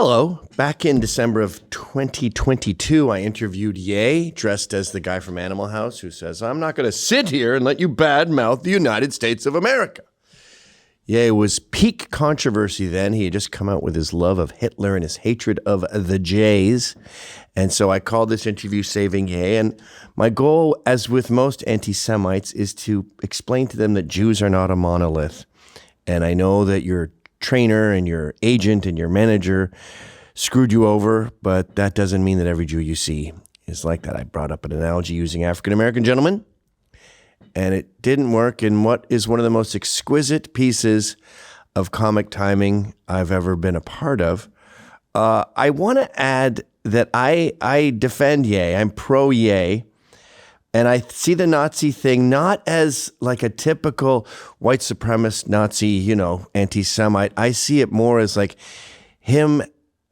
Hello. Back in December of 2022, I interviewed Ye, dressed as the guy from Animal House, who says, "I'm not going to sit here and let you badmouth the United States of America." Ye was peak controversy then. He had just come out with his love of Hitler and his hatred of the Jays. And so I called this interview Saving Ye. And my goal, as with most anti-Semites, is to explain to them that Jews are not a monolith. And I know that your trainer and your agent and your manager screwed you over, but that doesn't mean that every Jew you see is like that. I brought up an analogy using African-American gentlemen, and it didn't work in what is one of the most exquisite pieces of comic timing I've ever been a part of. I want to add that I defend Ye. I'm pro Ye. And I see the Nazi thing not as like a typical white supremacist Nazi, anti-Semite. I see it more as like him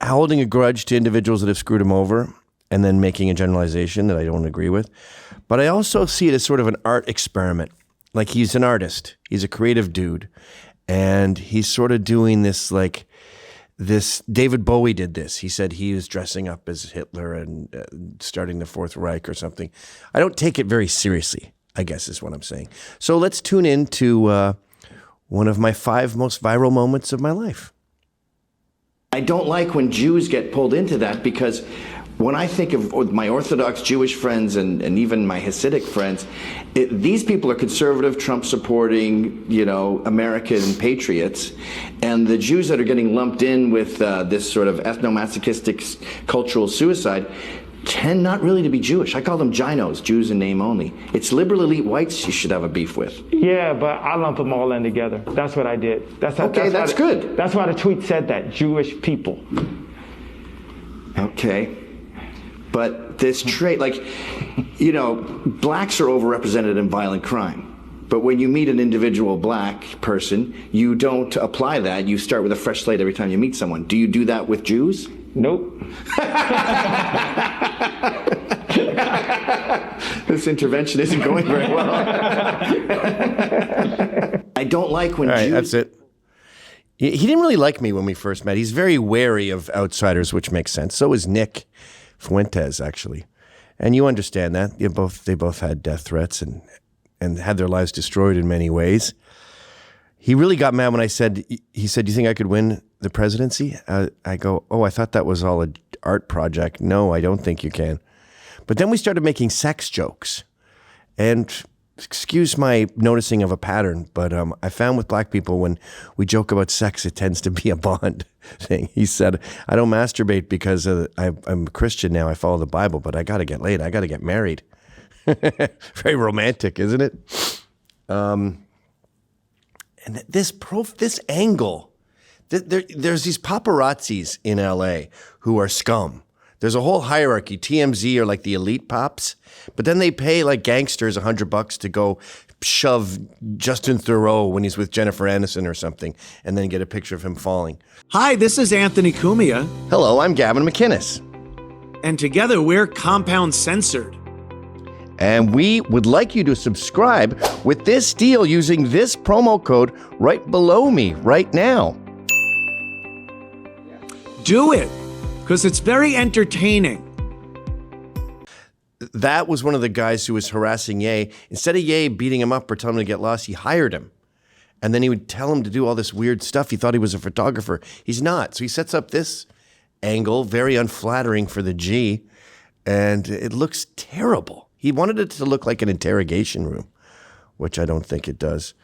holding a grudge to individuals that have screwed him over and then making a generalization that I don't agree with. But I also see it as sort of an art experiment. Like he's an artist. He's a creative dude. And he's sort of doing this David Bowie did this. He said he was dressing up as Hitler and starting the Fourth Reich or something. I don't take it very seriously, I guess is what I'm saying. So let's tune in to one of my 5 most viral moments of my life. I don't like when Jews get pulled into that, because when I think of my Orthodox Jewish friends and even my Hasidic friends, these people are conservative, Trump-supporting, American patriots. And the Jews that are getting lumped in with this sort of ethnomasochistic cultural suicide tend not really to be Jewish. I call them ginos, Jews in name only. It's liberal elite whites you should have a beef with. Yeah, but I lump them all in together. That's what I did. That's good. That's why the tweet said that, Jewish people. Okay. But this trait, blacks are overrepresented in violent crime. But when you meet an individual black person, you don't apply that. You start with a fresh slate every time you meet someone. Do you do that with Jews? Nope. This intervention isn't going very well. I don't like when All right, Jews... that's it. He didn't really like me when we first met. He's very wary of outsiders, which makes sense. So is Nick Fuentes, actually. And you understand that. They both had death threats and had their lives destroyed in many ways. He really got mad when he said, "Do you think I could win the presidency?" I go, "Oh, I thought that was all an art project. No, I don't think you can." But then we started making sex jokes. And excuse my noticing of a pattern, but I found with black people, when we joke about sex, it tends to be a bond thing. He said, "I don't masturbate because I'm a Christian now. I follow the Bible, but I got to get laid. I got to get married." Very romantic, isn't it? And this angle, there's these paparazzis in LA who are scum. There's a whole hierarchy. TMZ are like the elite pops, but then they pay like gangsters $100 to go shove Justin Theroux when he's with Jennifer Aniston or something, and then get a picture of him falling. Hi, this is Anthony Cumia. Hello, I'm Gavin McInnes. And together we're Compound Censored. And we would like you to subscribe with this deal using this promo code right below me right now. Do it, because it's very entertaining. That was one of the guys who was harassing Ye. Instead of Ye beating him up or telling him to get lost, he hired him. And then he would tell him to do all this weird stuff. He thought he was a photographer. He's not. So he sets up this angle, very unflattering for the G, and it looks terrible. He wanted it to look like an interrogation room, which I don't think it does.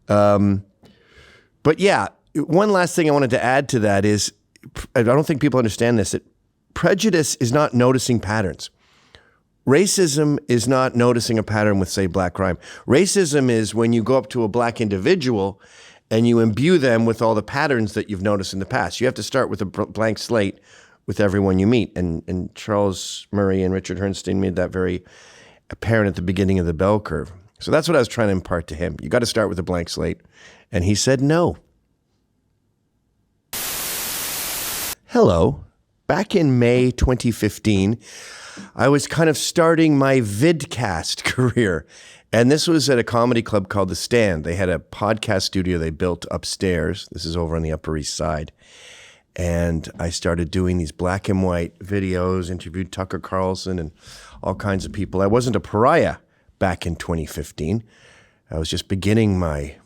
But yeah, one last thing I wanted to add to that is, I don't think people understand this, that prejudice is not noticing patterns. Racism is not noticing a pattern with, say, black crime. Racism is when you go up to a black individual and you imbue them with all the patterns that you've noticed in the past. You have to start with a blank slate with everyone you meet. And Charles Murray and Richard Herrnstein made that very apparent at the beginning of the bell curve. So that's what I was trying to impart to him. You got to start with a blank slate. And he said no. Hello. Back in May 2015, I was kind of starting my vidcast career. And this was at a comedy club called The Stand. They had a podcast studio they built upstairs. This is over on the Upper East Side. And I started doing these black and white videos, interviewed Tucker Carlson and all kinds of people. I wasn't a pariah back in 2015. I was just beginning my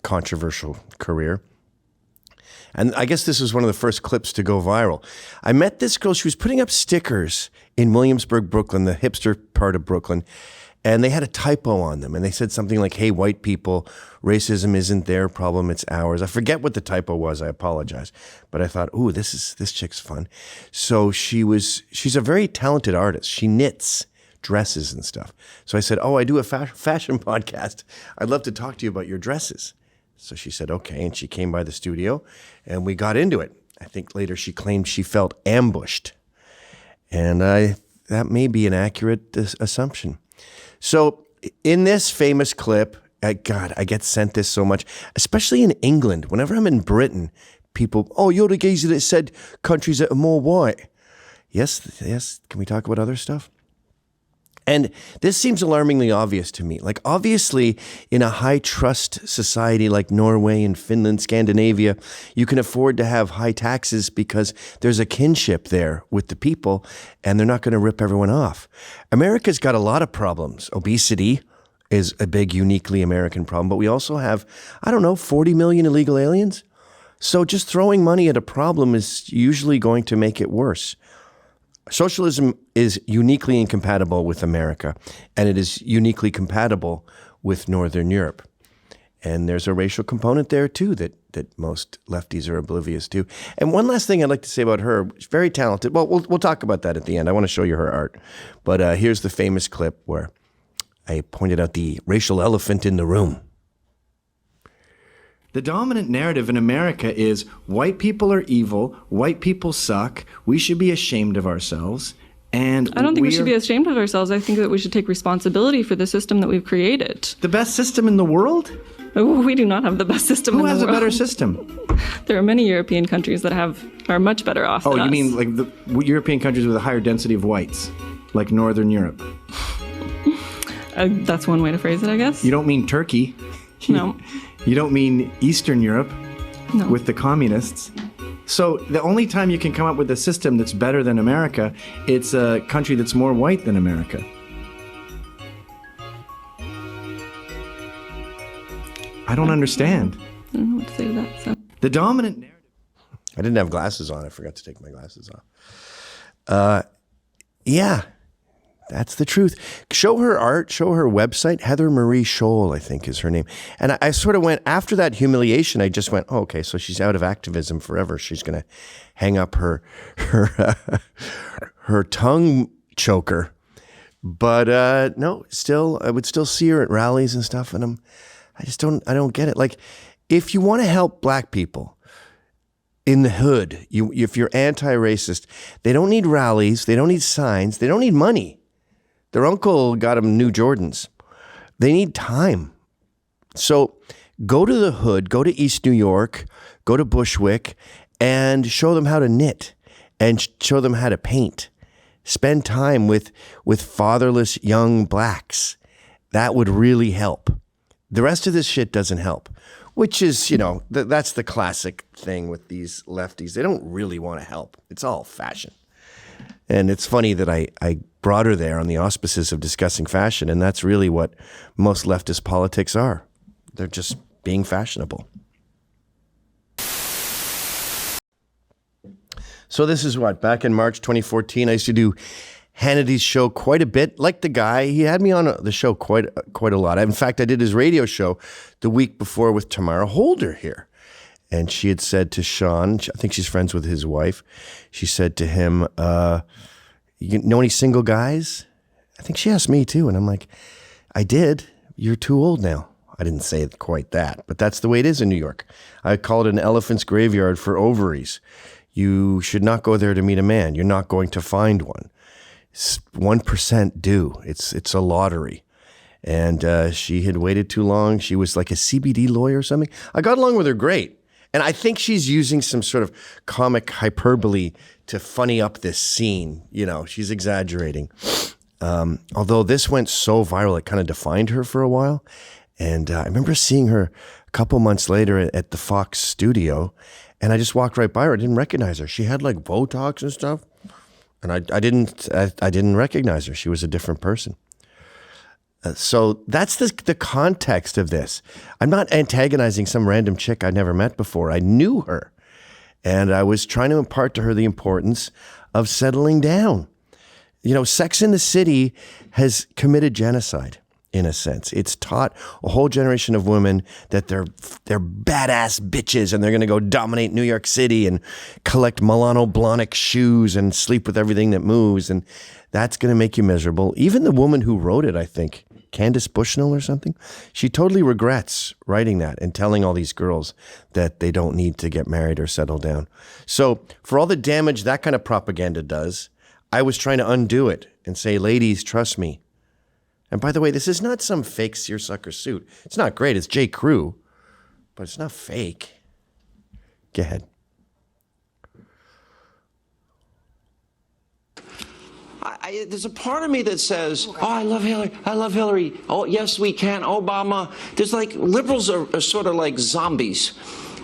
controversial career. And I guess this was one of the first clips to go viral. I met this girl. She was putting up stickers in Williamsburg, Brooklyn, the hipster part of Brooklyn. And they had a typo on them. And they said something like, hey, white people, racism isn't their problem, it's ours. I forget what the typo was. I apologize. But I thought, ooh, this chick's fun. So she's a very talented artist. She knits dresses and stuff. So I said, oh, I do a fashion podcast. I'd love to talk to you about your dresses. So she said, okay. And she came by the studio and we got into it. I think later she claimed she felt ambushed. And that may be an accurate assumption. So in this famous clip, God, I get sent this so much, especially in England. Whenever I'm in Britain, people, oh, you're the geezer that said countries that are more white. Yes. Can we talk about other stuff? And this seems alarmingly obvious to me. Like, obviously, in a high-trust society like Norway and Finland, Scandinavia, you can afford to have high taxes because there's a kinship there with the people, and they're not going to rip everyone off. America's got a lot of problems. Obesity is a big, uniquely American problem, but we also have, 40 million illegal aliens. So just throwing money at a problem is usually going to make it worse. Socialism is uniquely incompatible with America, and it is uniquely compatible with Northern Europe. And there's a racial component there, too, that most lefties are oblivious to. And one last thing I'd like to say about her, she's very talented. Well, we'll talk about that at the end. I want to show you her art. But here's the famous clip where I pointed out the racial elephant in the room. The dominant narrative in America is white people are evil, white people suck, we should be ashamed of ourselves, and I don't think we should be ashamed of ourselves. I think that we should take responsibility for the system that we've created. The best system in the world? Oh, we do not have the best system in the world. Who has a better system? There are many European countries that are much better off than us. Oh, you mean like the European countries with a higher density of whites, like Northern Europe? That's one way to phrase it, I guess. You don't mean Turkey. No. You don't mean Eastern Europe with the communists. So the only time you can come up with a system that's better than America, it's a country that's more white than America. I don't understand. I don't know what to say to that. So. The dominant narrative. I didn't have glasses on. I forgot to take my glasses off. Yeah. That's the truth. Show her art, show her website. Heather Marie Scholl, I think, is her name. And I sort of went, after that humiliation, I just went, oh, okay, so she's out of activism forever. She's going to hang up her tongue choker. But no, still, I would still see her at rallies and stuff. And I don't get it. Like, if you want to help black people in the hood, if you're anti-racist, they don't need rallies. They don't need signs. They don't need money. Their uncle got them new Jordans. They need time. So go to the hood, go to East New York, go to Bushwick, and show them how to knit and show them how to paint. Spend time with fatherless young blacks. That would really help. The rest of this shit doesn't help, which is, that's the classic thing with these lefties. They don't really want to help. It's all fashion. And it's funny that I brought her there on the auspices of discussing fashion, and that's really what most leftist politics are. They're just being fashionable. So this is what? Back in March 2014, I used to do Hannity's show quite a bit. Like the guy, he had me on the show quite a lot. In fact, I did his radio show the week before with Tamara Holder here. And she had said to Sean, I think she's friends with his wife, she said to him, you know any single guys? I think she asked me too. And I'm like, I did. You're too old now. I didn't say it quite that, but that's the way it is in New York. I call it an elephant's graveyard for ovaries. You should not go there to meet a man. You're not going to find one. 1% do. It's a lottery. And she had waited too long. She was like a CBD lawyer or something. I got along with her great. And I think she's using some sort of comic hyperbole to funny up this scene. She's exaggerating. Although this went so viral, it kind of defined her for a while. And I remember seeing her a couple months later at the Fox studio, and I just walked right by her. I didn't recognize her. She had like Botox and stuff, and I didn't recognize her. She was a different person. So that's the context of this. I'm not antagonizing some random chick I'd never met before. I knew her, and I was trying to impart to her the importance of settling down. You know, Sex in the City has committed genocide. In a sense, it's taught a whole generation of women that they're badass bitches and they're going to go dominate New York City and collect Milano Blahnik shoes and sleep with everything that moves, and that's going to make you miserable. Even the woman who wrote it, I think, Candace Bushnell or something, she totally regrets writing that and telling all these girls that they don't need to get married or settle down. So for all the damage that kind of propaganda does, I was trying to undo it and say, ladies, trust me. And by the way, this is not some fake seersucker suit. It's not great. It's J. Crew, but it's not fake. Go ahead. There's a part of me that says, oh, I love Hillary. I love Hillary. Oh, yes, we can. Obama. There's like, liberals are sort of like zombies.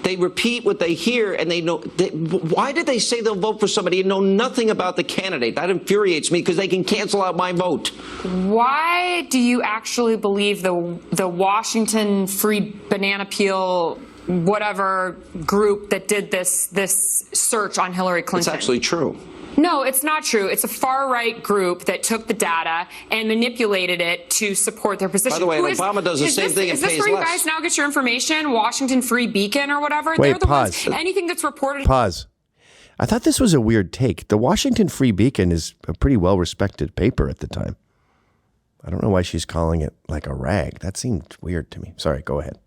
They repeat what they hear, and they know. Why did they say they'll vote for somebody and know nothing about the candidate? That infuriates me because they can cancel out my vote. Why do you actually believe the Washington Free Banana Peel whatever group that did this search on Hillary Clinton? It's actually true. No, it's not true. It's a far-right group that took the data and manipulated it to support their position. By the way, Obama does the same thing and pays less. Is this where you guys now get your information? Washington Free Beacon or whatever? Wait, They're the pause. ones, anything that's reported. Pause. I thought this was a weird take. The Washington Free Beacon is a pretty well-respected paper at the time. I don't know why she's calling it like a rag. That seemed weird to me. Sorry, go ahead.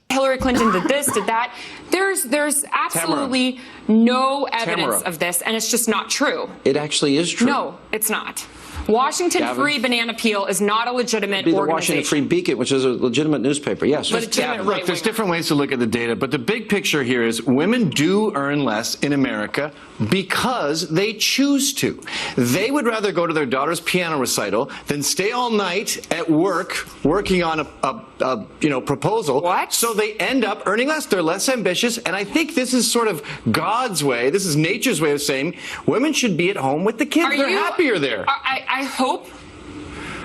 Hillary Clinton did this, did that. There's absolutely no evidence of this, and it's just not true. It actually is true. No, it's not. Washington Gavin? Free Banana Peel is not a legitimate Be the organization. Washington Free Beacon, which is a legitimate newspaper. Yes. Look, there's different ways to look at the data, but the big picture here is women do earn less in America because they choose to. They would rather go to their daughter's piano recital than stay all night at work working on a proposal. What? So they end up earning less. They're less ambitious, and I think this is sort of God's way. This is nature's way of saying women should be at home with the kids. They're happier there. I hope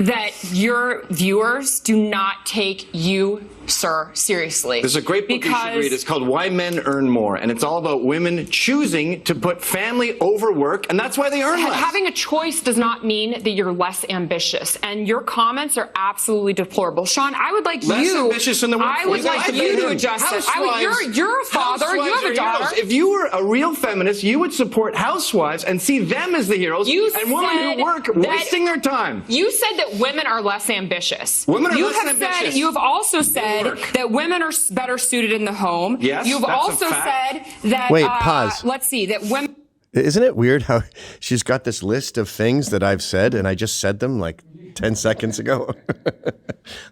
that your viewers do not take you, sir, seriously. There's a great book you should read. It's called Why Men Earn More, and it's all about women choosing to put family over work, and that's why they earn less. Having a choice does not mean that you're less ambitious, and your comments are absolutely deplorable. Sean, I would like less ambitious in the workforce. I would like you to adjust it. You're a father. You have a daughter. Heroes. If you were a real feminist, you would support housewives and see them as the heroes and women who work wasting their time. You said that women are less ambitious. Women are less ambitious. You have also said that women are better suited in the home. Yes, You've also said that. Wait, pause. Let's see, that women. Isn't it weird how she's got this list of things that I've said and I just said them like 10 seconds ago?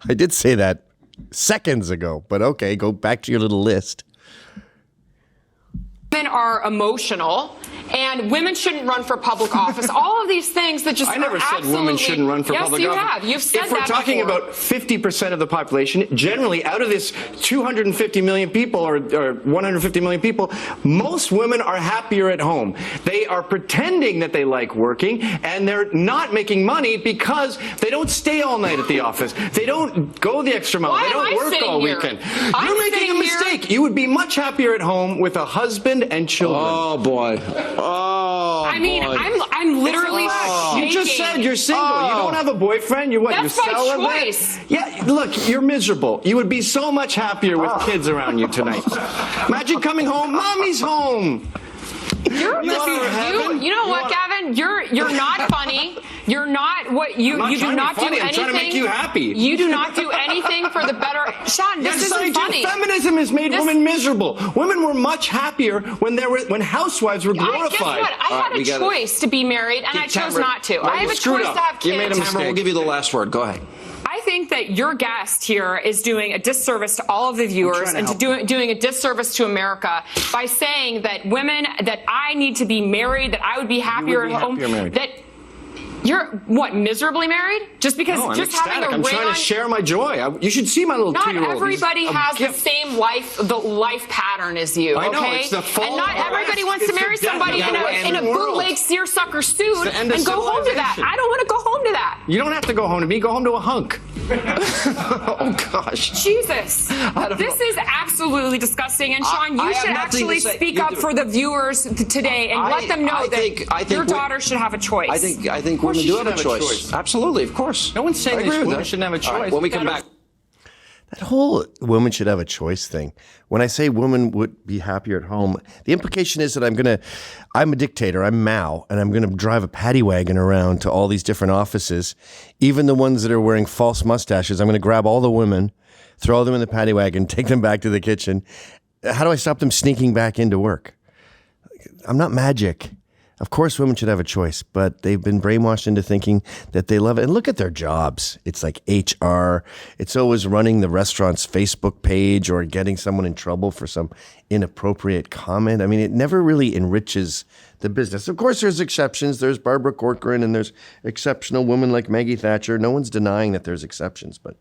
I did say that seconds ago, but okay, go back to your little list. Women are emotional, and women shouldn't run for public office. All of these things that just I never said women shouldn't run for public office. Yes, you have. You've said that If we're talking before. about 50% of the population, generally out of this 250 million people or 150 million people, most women are happier at home. They are pretending that they like working, and they're not making money because they don't stay all night at the office. They don't go the extra mile. Why They am I don't work sitting all here? weekend. I'm You're making a sitting here- mistake. You would be much happier at home with a husband and children. Oh, boy. Oh, I mean, boy. I'm literally You just said you're single. You don't have a boyfriend. You're what? That's you're my celibate? choice. Yeah, look, you're miserable. You would be so much happier with kids around you tonight. Imagine coming home. Mommy's home. You know what, Gavin? You're not funny. You're not what you do not do anything. I'm trying to make you happy. You do not do anything for the better. Sean, this isn't funny. Feminism has made women miserable. Women were much happier when housewives were glorified. Guess what? I had a choice to be married, and I chose not to. I have a choice to have kids. You made a mistake. We'll give you the last word. Go ahead. I think that your guest here is doing a disservice to all of the viewers and doing a disservice to America by saying that women, that I need to be married, that I would be happier at home. You're what, miserably married? Just because No, I'm just ecstatic. having a I'm ring trying on, to share my joy. You should see my little not 2-year-old. everybody has the same life pattern as you, I okay? know, it's the fall and not of the everybody West. wants to It's marry the death somebody of the West in a world. bootleg seersucker suit It's the end of and go home to that. civilization. I don't want to go home to that. You don't have to go home to me. Go home to a hunk. Oh, gosh. Jesus. This is absolutely disgusting. And Sean, I you have should nothing to actually say. speak You up do. for the viewers today and let them know I that think your we- daughter should have a choice. I think course women you do should have a have a choice. choice. Absolutely, of course. No one's saying I agree with women that. shouldn't have a All right, choice. when we come back. That whole women should have a choice thing. When I say women would be happier at home, the implication is that I'm a dictator, I'm Mao, and I'm going to drive a paddy wagon around to all these different offices, even the ones that are wearing false mustaches. I'm going to grab all the women, throw them in the paddy wagon, take them back to the kitchen. How do I stop them sneaking back into work? I'm not magic. Of course, women should have a choice, but they've been brainwashed into thinking that they love it. And look at their jobs. It's like HR. It's always running the restaurant's Facebook page or getting someone in trouble for some inappropriate comment. I mean, it never really enriches the business. Of course, there's exceptions. There's Barbara Corcoran and there's exceptional women like Maggie Thatcher. No one's denying that there's exceptions, but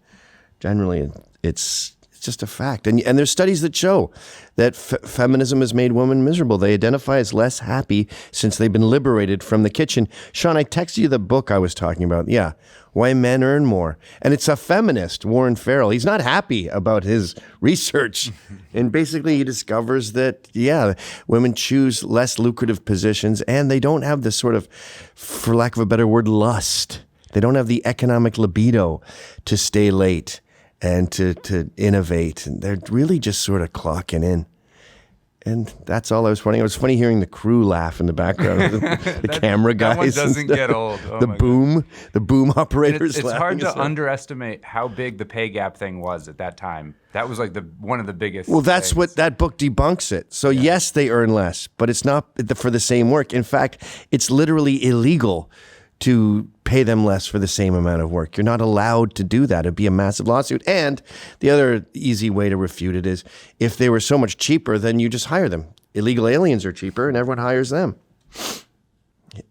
generally it's just a fact. And there's studies that show that feminism has made women miserable. They identify as less happy since they've been liberated from the kitchen. Sean, I texted you the book I was talking about. Yeah, Why Men Earn More. And it's a feminist, Warren Farrell. He's not happy about his research. And basically he discovers that, yeah, women choose less lucrative positions and they don't have this sort of, for lack of a better word, lust. They don't have the economic libido to stay late and to innovate. And they're really just sort of clocking in. And that's all I was funny. It was funny hearing the crew laugh in the background, the camera guys. That one doesn't get old. Oh the my boom operators. It's hard to laughing. underestimate how big the pay gap thing was at that time. That was like one of the biggest. Well, that's things. what that book debunks it. So yes, they earn less, but it's not for the same work. In fact, it's literally illegal to pay them less for the same amount of work. You're not allowed to do that. It'd be a massive lawsuit. And the other easy way to refute it is if they were so much cheaper, then you just hire them. Illegal aliens are cheaper and everyone hires them.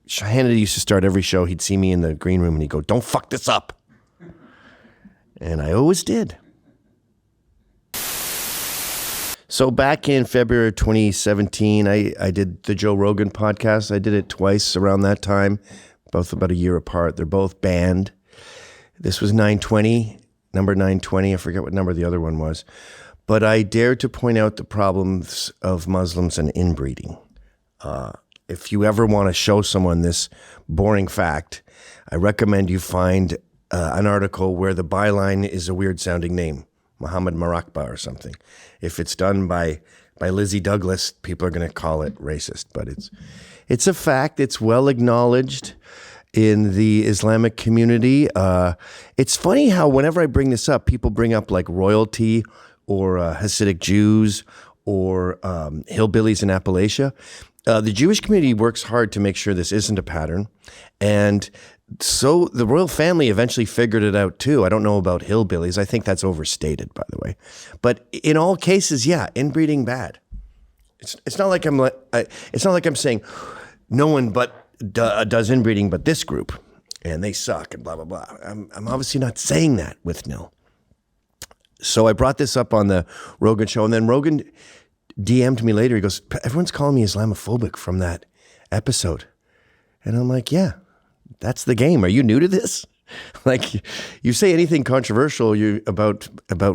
Hannity used to start every show. He'd see me in the green room and he'd go, "Don't fuck this up." And I always did. So back in February 2017, I did the Joe Rogan podcast. I did it twice around that time, both about a year apart. They're both banned. This was 920, number 920. I forget what number the other one was. But I dared to point out the problems of Muslims and inbreeding. If you ever want to show someone this boring fact, I recommend you find an article where the byline is a weird sounding name, Muhammad Marakba or something. If it's done by Lizzie Douglas, people are going to call it racist, but it's a fact. It's well acknowledged in the Islamic community. It's funny how whenever I bring this up, people bring up like royalty or Hasidic Jews or hillbillies in Appalachia. The Jewish community works hard to make sure this isn't a pattern. And so the royal family eventually figured it out too. I don't know about hillbillies. I think that's overstated, by the way. But in all cases, yeah, inbreeding bad. It's not like I'm saying no one but does inbreeding but this group and they suck and blah blah blah. I'm obviously not saying that with nil. So I brought this up on the Rogan show, and then Rogan DM'd me later. He goes, "Everyone's calling me Islamophobic from that episode," and I'm like, "Yeah, that's the game. Are you new to this? Like, you say anything controversial about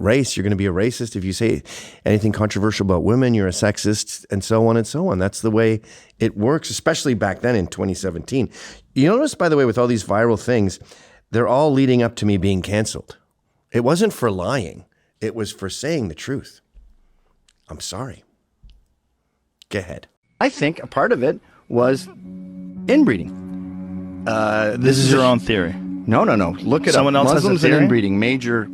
race, you're going to be a racist. If you say anything controversial about women, you're a sexist, and so on and so on. That's the way it works, especially back then in 2017. You notice, by the way, with all these viral things, they're all leading up to me being canceled. It wasn't for lying. It was for saying the truth. I'm sorry. Go ahead. I think a part of it was inbreeding. This is your own theory. No. Look at Someone else has a Muslims and theory? inbreeding, major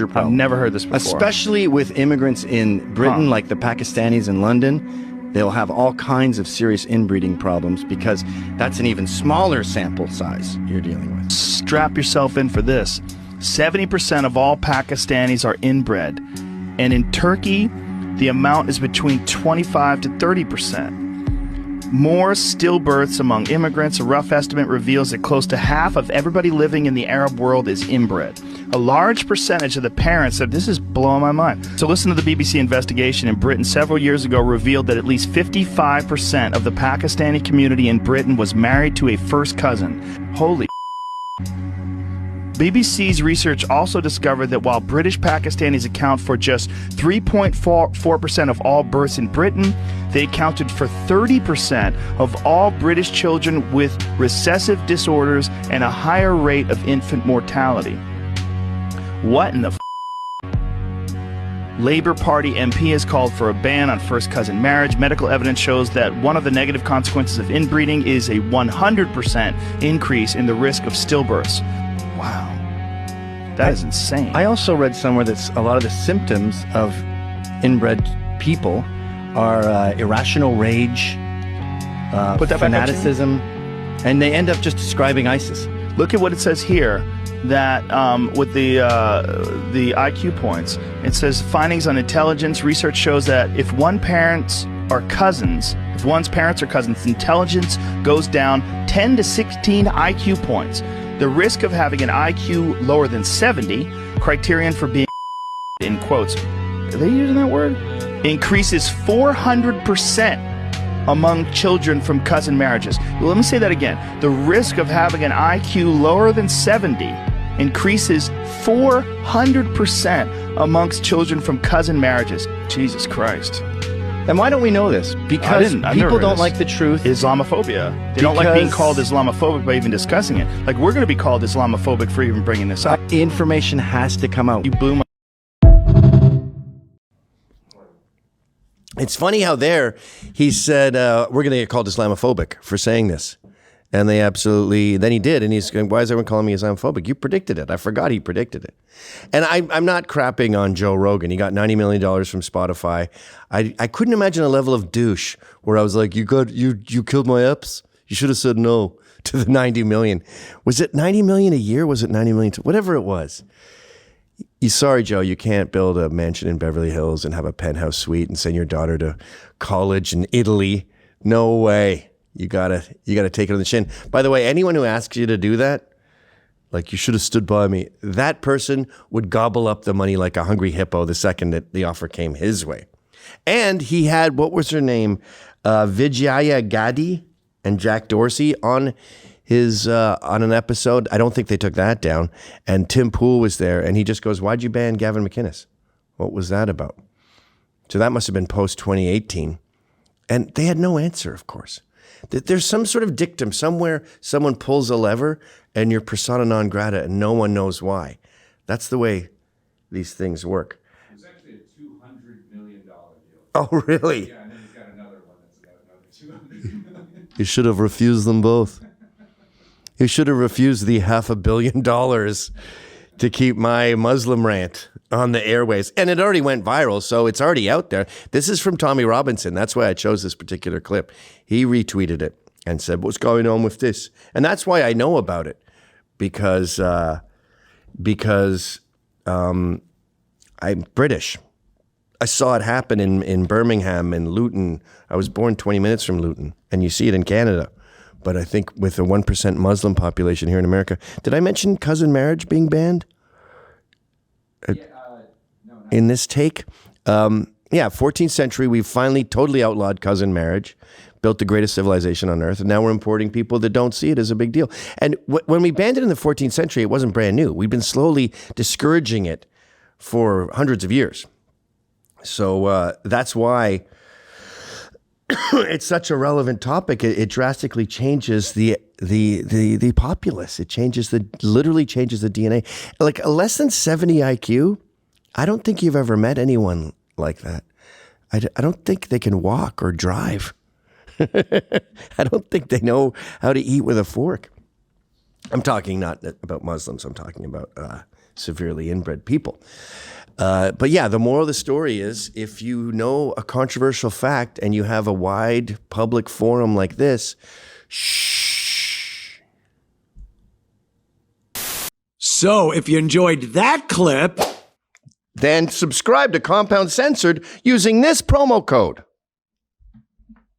problem. I've never heard this before. Especially with immigrants in Britain, like the Pakistanis in London, they'll have all kinds of serious inbreeding problems because that's an even smaller sample size you're dealing with. Strap yourself in for this. 70% of all Pakistanis are inbred. And in Turkey, the amount is between 25 to 30%. more stillbirths among immigrants. A rough estimate reveals that close to half of everybody living in the Arab world is inbred. A large percentage of the parents said, this is blowing my mind. So listen to the BBC investigation in Britain several years ago revealed that at least 55% of the Pakistani community in Britain was married to a first cousin. Holy BBC's research also discovered that while British Pakistanis account for just 3.4% of all births in Britain, they accounted for 30% of all British children with recessive disorders and a higher rate of infant mortality. What in the Labour Party MP has called for a ban on first cousin marriage. Medical evidence shows that one of the negative consequences of inbreeding is a 100% increase in the risk of stillbirths. Wow. That is insane. I also read somewhere that a lot of the symptoms of inbred people are irrational rage, fanaticism, and they end up just describing ISIS. Look at what it says here, that with the IQ points, it says findings on intelligence. Research shows that if one's parents are cousins, intelligence goes down 10 to 16 IQ points. The risk of having an IQ lower than 70, criterion for being in quotes, are they using that word? Increases 400% among children from cousin marriages. Well, let me say that again. The risk of having an IQ lower than 70 increases 400% amongst children from cousin marriages. Jesus Christ. And why don't we know this? Because people don't like the truth. Islamophobia. They don't like being called Islamophobic by even discussing it. Like, we're going to be called Islamophobic for even bringing this up. Information has to come out. You blew my... It's funny how he said, we're going to get called Islamophobic for saying this. And they absolutely, then he did. And he's going, why is everyone calling me Islamophobic? You predicted it. I forgot he predicted it. And I'm not crapping on Joe Rogan. He got $90 million from Spotify. I couldn't imagine a level of douche where I was like, you killed my apps? You should have said no to the 90 million. Was it 90 million a year? Was it 90 million? Whatever it was. Sorry, Joe, you can't build a mansion in Beverly Hills and have a penthouse suite and send your daughter to college in Italy. No way. You gotta take it on the chin. By the way, anyone who asks you to do that, like you should have stood by me, that person would gobble up the money like a hungry hippo the second that the offer came his way. And he had, what was her name? Vijaya Gadde and Jack Dorsey on an episode. I don't think they took that down. And Tim Pool was there and he just goes, why'd you ban Gavin McInnes? What was that about? So that must have been post 2018. And they had no answer, of course. There's some sort of dictum somewhere, someone pulls a lever and you're persona non grata and no one knows why. That's the way these things work. It was actually a $200 million deal. Oh, really? Yeah, and then he's got another one that's about another $200 million. You should have refused them both. You should have refused the $500 million to keep my Muslim rant on the airways. And it already went viral, so it's already out there. This is from Tommy Robinson. That's why I chose this particular clip. He retweeted it and said, what's going on with this? And that's why I know about it, because I'm British. I saw it happen in Birmingham and Luton. I was born 20 minutes from Luton, and you see it in Canada. But I think with a 1% Muslim population here in America, did I mention cousin marriage being banned? In this take? 14th century, we finally totally outlawed cousin marriage, built the greatest civilization on earth, and now we're importing people that don't see it as a big deal. And when we banned it in the 14th century, it wasn't brand new. We've been slowly discouraging it for hundreds of years. So that's why it's such a relevant topic. It drastically changes the populace. It literally changes the DNA. Like a less than 70 IQ, I don't think you've ever met anyone like that. I don't think they can walk or drive. I don't think they know how to eat with a fork. I'm talking not about Muslims. I'm talking about severely inbred people. But yeah, the moral of the story is if you know a controversial fact and you have a wide public forum like this, shh. So if you enjoyed that clip, then subscribe to Compound Censored using this promo code.